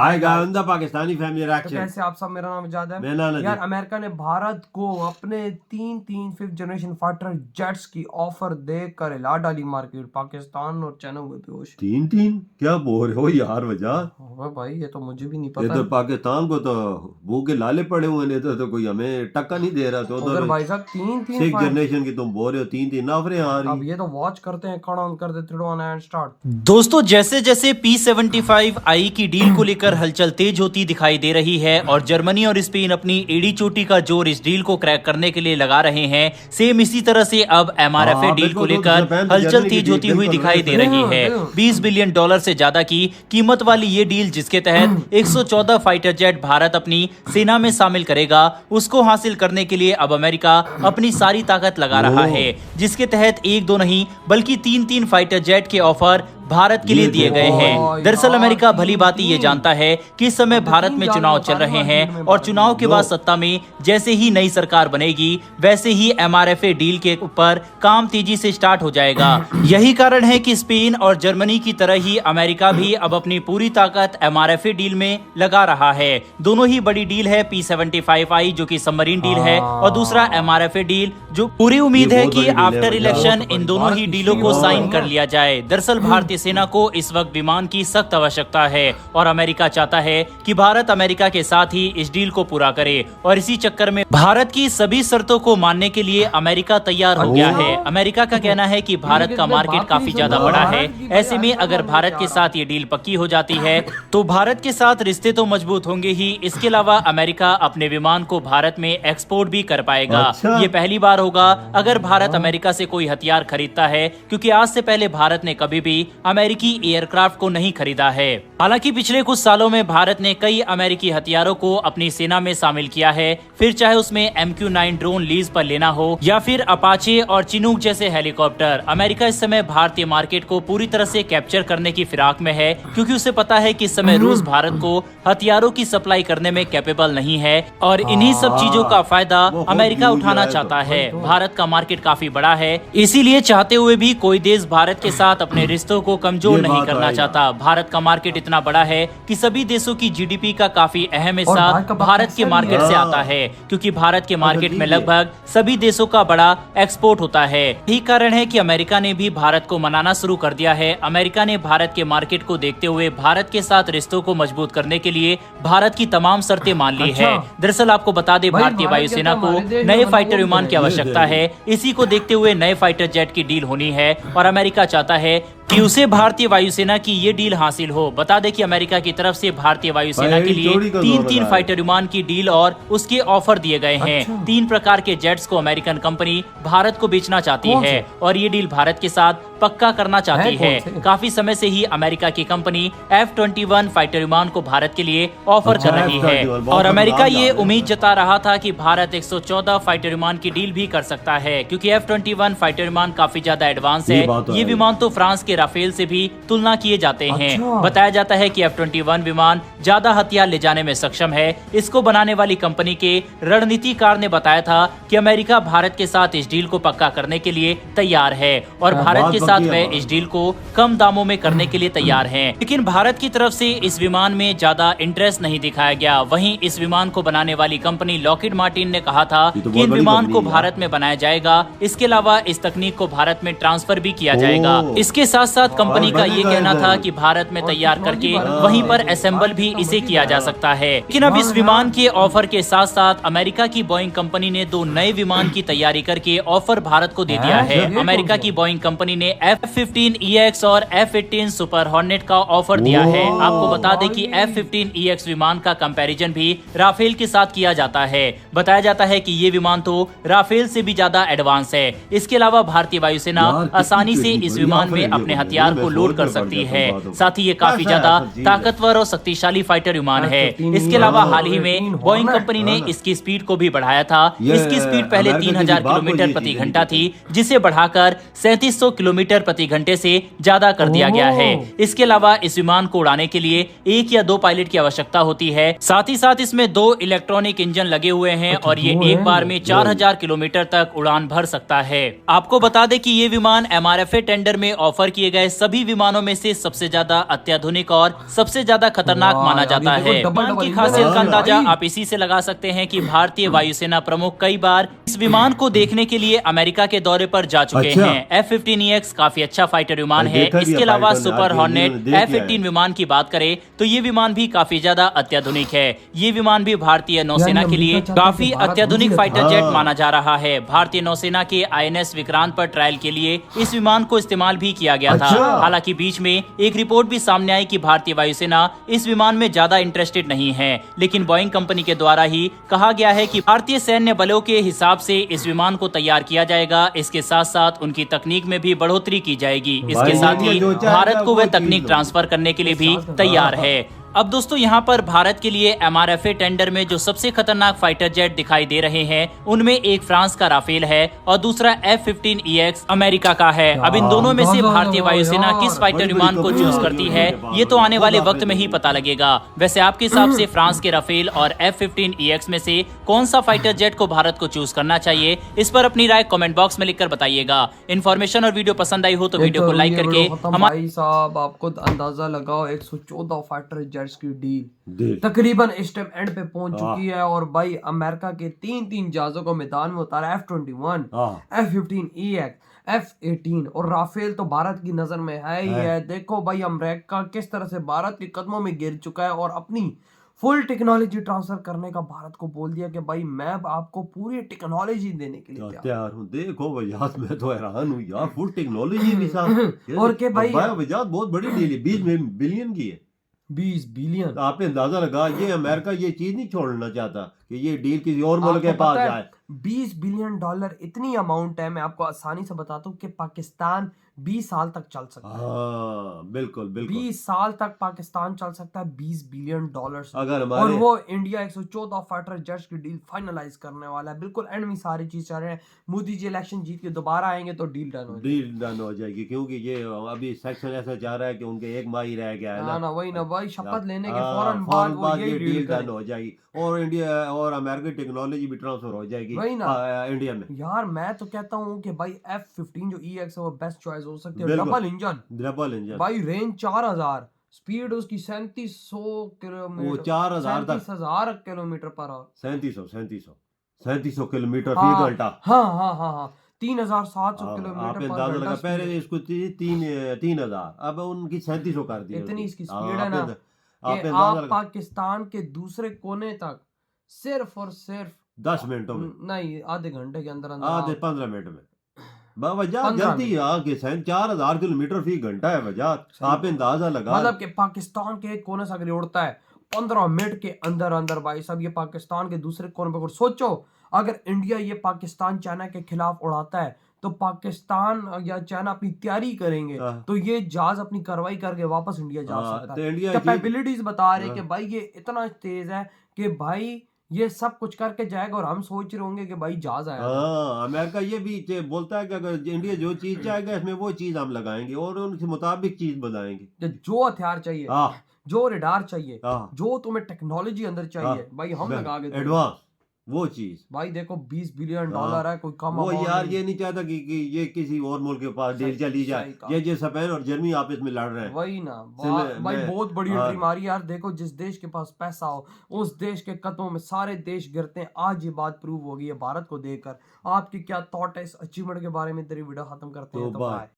आएगा अंदर पाकिस्तानी फैमिली तो रिएक्शन। कैसे आप सब, मेरा नाम इजाद है। मेरा नाम यार अमेरिका ने भारत को अपने तीन फिफ्थ जनरेशन फाइटर जेट्स की ऑफर देकर हिला डाली मार्केट। पाकिस्तान और चाइना हुए बेहोश। तीन क्या बोल रहे हो यार वजह? हाँ भाई, ये तो मुझे भी नहीं ये पता। तो पाकिस्तान को तो वो के लाले पड़े हुए ने, तो कोई हमें टक्का नहीं दे रहा। तो उधर भाई साहब तीन सिक्स जनरेशन की तुम बोल रहे हो, तीन ऑफरें आ रही। अब ये तो वॉच करते हैं, कौन ऑन कर दे 3 2 1 एंड स्टार्ट। दोस्तों, जैसे जैसे P75I की डील को लेकर हलचल तेज होती दिखाई दे रही है और जर्मनी और स्पेन अपनी एड़ी चोटी का जोर इस डील को क्रैक करने के लिए लगा रहे हैं, सेम इसी तरह से अब MRFA डील को लेकर हलचल तेज होती हुई दिखाई दे रही है। $20 बिलियन से ज्यादा की कीमत वाली ये डील, जिसके तहत 114 फाइटर जेट भारत अपनी सेना में शामिल करेगा, उसको हासिल करने के लिए अब अमेरिका अपनी सारी ताकत लगा रहा है, जिसके तहत 1-2 नहीं बल्कि 3-3 फाइटर जेट के ऑफर भारत के लिए दिए गए हैं। दरअसल अमेरिका भली भांति ये जानता है कि इस समय भारत में चुनाव चल रहे हैं और चुनाव के बाद सत्ता में जैसे ही नई सरकार बनेगी, वैसे ही MRFA डील के ऊपर काम तेजी से स्टार्ट हो जाएगा। यही कारण है कि स्पेन और जर्मनी की तरह ही अमेरिका भी अब अपनी पूरी ताकत MRFA डील में लगा रहा है। दोनों ही बड़ी डील है, P75I जो कि सबमरीन डील है और दूसरा MRFA डील, जो पूरी उम्मीद है कि आफ्टर इलेक्शन इन दोनों ही डीलों को साइन कर लिया जाए। दरअसल भारतीय सेना को इस वक्त विमान की सख्त आवश्यकता है और अमेरिका चाहता है कि भारत अमेरिका के साथ ही इस डील को पूरा करे, और इसी चक्कर में भारत की सभी शर्तों को मानने के लिए अमेरिका तैयार हो गया है। अमेरिका का कहना है कि भारत का मार्केट काफी ज्यादा बड़ा है, ऐसे में अगर भारत के साथ ये डील पक्की हो जाती है तो भारत के साथ रिश्ते तो मजबूत होंगे ही, इसके अलावा अमेरिका अपने विमान को भारत में एक्सपोर्ट भी कर पाएगा। ये पहली बार होगा अगर भारत अमेरिका से कोई हथियार खरीदता है, क्योंकि आज से पहले भारत ने कभी भी अमेरिकी एयरक्राफ्ट को नहीं खरीदा है। हालांकि पिछले कुछ सालों में भारत ने कई अमेरिकी हथियारों को अपनी सेना में शामिल किया है, फिर चाहे उसमें MQ-9 ड्रोन लीज पर लेना हो या फिर अपाचे और चिनूक जैसे हेलीकॉप्टर। अमेरिका इस समय भारतीय मार्केट को पूरी तरह से कैप्चर करने की फिराक में है, क्योंकि उसे पता है कि इस समय रूस भारत को हथियारों की सप्लाई करने में कैपेबल नहीं है और इन्हीं सब चीजों का फायदा अमेरिका उठाना चाहता है। भारत का मार्केट काफी बड़ा है, इसीलिए चाहते हुए भी कोई देश भारत के साथ अपने रिश्तों को कमजोर नहीं करना चाहता। भारत का मार्केट इतना बड़ा है कि सभी देशों की GDP का काफी अहम हिस्सा भारत के मार्केट से आता है, क्योंकि भारत के मार्केट में लगभग सभी देशों का बड़ा एक्सपोर्ट होता है। यही कारण है कि अमेरिका ने भी भारत को मनाना शुरू कर दिया है। अमेरिका ने भारत के मार्केट को देखते हुए भारत के साथ रिश्तों को मजबूत करने के लिए भारत की तमाम शर्तें मान ली है। दरअसल आपको बता दें, भारतीय वायुसेना को नए फाइटर विमान की आवश्यकता है, इसी को देखते हुए नए फाइटर जेट की डील होनी है और अमेरिका चाहता है कि उसे भारतीय वायुसेना की ये डील हासिल हो। बता दें कि अमेरिका की तरफ से भारतीय वायुसेना के लिए 3-3 फाइटर विमान की डील और उसके ऑफर दिए गए हैं। 3 प्रकार के जेट्स को अमेरिकन कंपनी भारत को बेचना चाहती है और ये डील भारत के साथ पक्का करना चाहती है। काफी समय से ही अमेरिका की कंपनी F-21 फाइटर विमान को भारत के लिए ऑफर कर रही है और अमेरिका ये उम्मीद जता रहा था कि भारत 114 फाइटर विमान की डील भी कर सकता है, क्योंकि F-21 फाइटर विमान काफी ज्यादा एडवांस है। ये विमान तो फ्रांस के राफेल से भी तुलना किए जाते हैं। बताया जाता है कि F-21 विमान ज्यादा हथियार ले जाने में सक्षम है। इसको बनाने वाली कंपनी के रणनीतिकार ने बताया था कि अमेरिका भारत के साथ इस डील को पक्का करने के लिए तैयार है और भारत के साथ वह इस डील को कम दामों में करने के लिए तैयार हैं। लेकिन भारत की तरफ से इस विमान में ज्यादा इंटरेस्ट नहीं दिखाया गया। वहीं इस विमान को बनाने वाली कंपनी लॉकहीड मार्टिन ने कहा था कि इन विमान को भारत में बनाया जाएगा, इसके अलावा इस तकनीक को भारत में ट्रांसफर भी किया जाएगा। इसके साथ साथ कंपनी का ये कहना था कि भारत में तैयार करके वहीं पर असेंबल भी इसे किया जा सकता है। लेकिन अब इस विमान के ऑफर के साथ साथ अमेरिका की बोइंग कंपनी ने 2 नए विमान की तैयारी करके ऑफर भारत को दे दिया है। अमेरिका की बोइंग कंपनी ने F-15EX और F-18 सुपर हॉर्नेट का ऑफर दिया है। आपको बता दें कि F-15EX विमान का कंपैरिजन भी राफेल के साथ किया जाता है। बताया जाता है कि ये विमान तो राफेल से भी ज्यादा एडवांस है। इसके अलावा भारतीय वायुसेना आसानी से इस विमान में अपने हथियार को लोड कर सकती है। साथ ही ये काफी ज्यादा ताकतवर और शक्तिशाली फाइटर विमान है। इसके अलावा हाल ही में बोइंग कंपनी ने इसकी स्पीड को भी बढ़ाया था। इसकी स्पीड पहले 3000 किलोमीटर प्रति घंटा थी, जिसे बढ़ाकर 3700 किलोमीटर प्रति घंटे से ज्यादा कर दिया गया है। इसके अलावा इस विमान को उड़ाने के लिए 1 या 2 पायलट की आवश्यकता होती है। साथ ही साथ इसमें 2 इलेक्ट्रॉनिक इंजन लगे हुए हैं और ये एक बार में 4000 किलोमीटर तक उड़ान भर सकता है। आपको बता दें कि ये विमान MRFA टेंडर में ऑफर किए गए सभी विमानों में से सबसे ज्यादा अत्याधुनिक और सबसे ज्यादा खतरनाक वाह माना यार, जाता ये देखो है। डबल विमान डबल की इंजन खासियत है का भाई। अंदाजा आप इसी से लगा सकते हैं कि भारतीय वायुसेना प्रमुख कई बार इस विमान को देखने के लिए अमेरिका के दौरे पर जा चुके अच्छा। हैं। F-15EX काफी अच्छा फाइटर विमान भाई है। देखा भी इसके है अलावा फाइटर ने, सुपर आज हॉर्नेट वीडियो में देख लिया F-18 है। विमान की बात करें तो ये विमान भी काफी ज्यादा अत्याधुनिक है। ये विमान भी भारतीय नौसेना के लिए अमेरिका चाहता है कि काफी भारत अत्याधुनिक मुझे फाइटर हाँ। जेट माना जा रहा है। भारतीय नौसेना के INS विक्रांत पर ट्रायल के लिए इस विमान को इस्तेमाल भी किया गया था। अच्छा। हालांकि बीच में एक रिपोर्ट भी सामने आई कि भारतीय वायुसेना इस विमान में ज्यादा इंटरेस्टेड नहीं है, लेकिन बोइंग कंपनी के द्वारा ही कहा गया है कि भारतीय सैन्य बलों के हिसाब से इस विमान को तैयार किया जाएगा। इसके साथ साथ उनकी तकनीक में भी बढ़ोतरी की जाएगी। इसके भाई साथ इंडिया ही जो चाहेगा भारत को वो वह चीज तकनीक लो। ट्रांसफर करने के लिए भी तैयार है। अब दोस्तों यहाँ पर भारत के लिए MRFA टेंडर में जो सबसे खतरनाक फाइटर जेट दिखाई दे रहे हैं उनमें एक फ्रांस का राफेल है और दूसरा F-15EX अमेरिका का है। अब इन दोनों में से भारतीय वायुसेना किस फाइटर बड़ी विमान को बड़ी चूज कंपनी करती होगी है उनके पास, ये तो आने खुद वाले आप वक्त में ही देखो। पता लगेगा। वैसे आपके हिसाब से फ्रांस के राफेल और F-15EX में से कौन सा फाइटर जेट को भारत को चूज करना चाहिए, इस पर अपनी राय कमेंट बॉक्स में लिखकर बताइएगा। इन्फॉर्मेशन और वीडियो पसंद आई हो तो वीडियो को लाइक करके हमारे भाई साहब आपको अंदाजा लगाओ 114 फाइटर जेट्स की डील देख तकरीबन इस टाइम एंड पे पहुंच हाँ। चुकी है और भाई अमेरिका के तीन जहाजों को मैदान में उतारा F-21, हाँ। F-15EX, F-18 और राफेल तो भारत की नजर में है ही है। देखो भाई अमेरिका किस तरह से भारत के कदमों में गिर चुका है और अपनी फुल टेक्नोलॉजी ट्रांसफर करने का भारत को बोल दिया कि भाई मैं आपको पूरी टेक्नोलॉजी देने के लिए तैयार तैयार हूँ। देखो वजात मैं तो हैरान हूँ यार, फुल टेक्नोलॉजी के साथ और के भाई वजात बहुत बड़ी डील है, 20 बिलियन की है। 20 बिलियन तो आपने अंदाजा लगा, ये अमेरिका ये चीज नहीं छोड़ना चाहता कि ये डील किसी और मुल्क के आपको पास पता है, जाए। 20 बिलियन डॉलर इतनी अमाउंट है, मैं आपको आसानी से बताता हूँ कि पाकिस्तान 20 साल तक चल सकता है। हाँ बिल्कुल बिल्कुल। 20 साल तक पाकिस्तान चल सकता है 20 बिलियन डॉलर से। अगर और हमारे वो इंडिया 114 फाइटर जेट्स की डील फाइनलाइज करने वाला है। बिल्कुल एंड में सारी चीज चल रहे हैं। मोदी जी इलेक्शन जीत के दोबारा आएंगे तो डील डन हो जाएगी। डील डन हो जाएगी, क्योंकि ये अभी सेक्शन ऐसा जा रहा है कि उनके एक माह ही रह गया है ना वही ना भाई, शपथ लेने के हाँ, फौरन फौरन बाद वो यही ये डील डील डन करें। हो जाएगी और इंडिया और अमेरिकी टेक्नोलॉजी भी ट्रांसफर हो जाएगी वही ना। इंडिया में। यार मैं तो कहता हूँ कि भाई F-15 जो EX है वो बेस्ट चॉइस हो सकती है। बिल्कुल। डबल इंजन डबल इंजन भाई, रेंज 4000, स्पीड उसकी 3700 किलोमीटर, वो 4000 तक 37,000 किलोमीटर पर आवर। 3700 किलोमीटर फी हाँ घंटा। हाँ 3700 आप किलोमीटर पर अंदाजा घंटा लगा, speed पहले है। इसको 3,000, अब उनकी 3700 कर दी। इतनी इसकी स्पीड है ना कि आपने आप अंदाजा लगा पाकिस्तान के दूसरे कोने तक सिर्फ और सिर्फ 10 मिनटों में, नहीं आधे घंटे के अंदर आधे अंदर 15 मिनट में। वजह 15 जल्दी आगे 4000 किलोमीटर फी घंटा है वजह। आपने अंदाजा लगा, मतलब कि पाकिस्तान के एक कोने से अगर ये उड़ता है 15 मिनट के अंदर अंदर भाई साहब, ये पाकिस्तान के दूसरे कोने पर। सोचो अगर इंडिया ये पाकिस्तान चाइना के खिलाफ उड़ाता है तो पाकिस्तान या चाइना अपनी तैयारी करेंगे हाँ। तो ये जहाज अपनी कार्रवाई करके वापस इंडिया जा हाँ, सकता तो है। इंडिया कैपेबिलिटीज बता रहे हाँ। कि भाई ये इतना तेज है कि भाई ये सब कुछ करके जाएगा और हम सोच रहे होंगे कि भाई जहाज आया है। हाँ, अमेरिका ये भी बोलता है कि अगर इंडिया जो चीज चाहेगा इसमें वो चीज हम लगाएंगे और उनके मुताबिक चीज बनाएंगे। जो हथियार चाहिए, हाँ जो रेडार चाहिए, हाँ जो तुम्हें टेक्नोलॉजी अंदर चाहिए भाई हम लगा के देंगे। एडवांस वो चीज। भाई देखो 20 बिलियन हाँ। डॉलर है, कोई कम वो amount यार नहीं। ये नहीं चाहता कि ये किसी और मुल्क के पास डील चली जाए। सही कहा। ये स्पेन और जर्मनी आपस में लड़ रहे हैं। वही ना भाई मैं- बहुत बड़ी हाँ। एंट्री मारी यार। देखो जिस देश के पास पैसा हो उस देश के कदमों में सारे देश गिरते हैं। आज ये बात प्रूव हो गई है भारत को देखकर। आपकी क्या थॉट है इस अचीवमेंट के बारे में? तेरी वीडियो खत्म करते हैं तो तो बाय। बाय।